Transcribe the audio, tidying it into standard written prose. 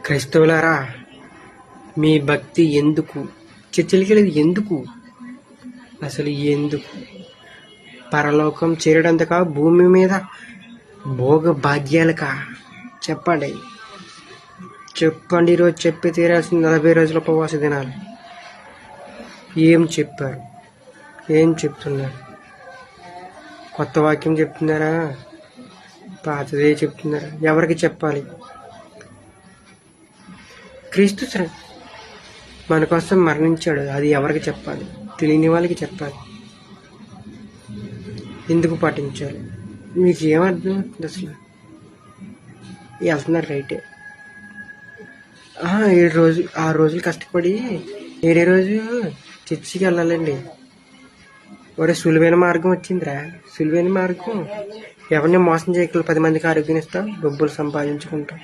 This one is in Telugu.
క్రైస్తవులారా, మీ భక్తి ఎందుకు? చర్చలకి ఎందుకు? అసలు ఎందుకు? పరలోకం చేరడంతకా, భూమి మీద భోగ భాగ్యాలకా? చెప్పండి. ఈరోజు చెప్పి తీరాల్సిన 40 రోజుల ఉపవాస దినాలు. ఏం చెప్పారు? ఏం చెప్తున్నారు? కొత్త వాక్యం చెప్తున్నారా? పాతదే చెప్తున్నారా? ఎవరికి చెప్పాలి? క్రీస్తు మన కోసం మరణించాడు, అది ఎవరికి చెప్పాలి? తెలియని వాళ్ళకి చెప్పాలి. ఎందుకు పాటించాలి? మీకు ఏమర్థం అవుతుంది అసలు? వెళ్తున్నారు రైటే. 6 రోజులు కష్టపడి 7 రోజు చర్చికి వెళ్ళాలండి. ఒరే, సులువైన మార్గం వచ్చిందిరా. సులువైన మార్గం. ఎవరిని మోసం చేయగలరు? 10 మందికి ఆరోగ్యం ఇస్తాం, డబ్బులు సంపాదించుకుంటాం.